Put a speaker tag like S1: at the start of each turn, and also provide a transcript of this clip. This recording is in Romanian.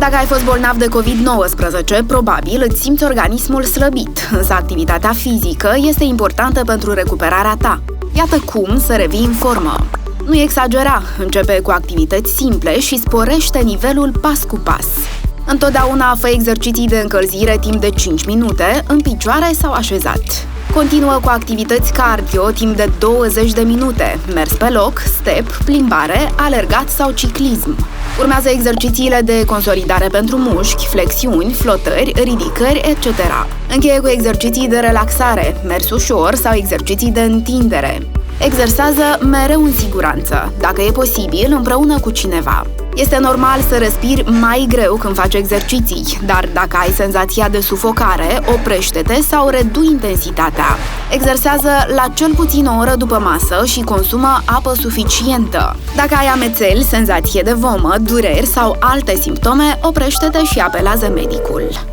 S1: Dacă ai fost bolnav de COVID-19, probabil îți simți organismul slăbit, însă activitatea fizică este importantă pentru recuperarea ta. Iată cum să revii în formă. Nu exagera, începe cu activități simple și sporește nivelul pas cu pas. Întotdeauna fă exerciții de încălzire timp de 5 minute, în picioare sau așezat. Continuă cu activități cardio timp de 20 de minute, mers pe loc, step, plimbare, alergat sau ciclism. Urmează exercițiile de consolidare pentru mușchi, flexiuni, flotări, ridicări, etc. Încheie cu exerciții de relaxare, mers ușor sau exerciții de întindere. Exersează mereu în siguranță, dacă e posibil, împreună cu cineva. Este normal să respiri mai greu când faci exerciții, dar dacă ai senzația de sufocare, oprește-te sau redui intensitatea. Exersează la cel puțin o oră după masă și consumă apă suficientă. Dacă ai amețeli, senzație de vomă, dureri sau alte simptome, oprește-te și apelează medicul.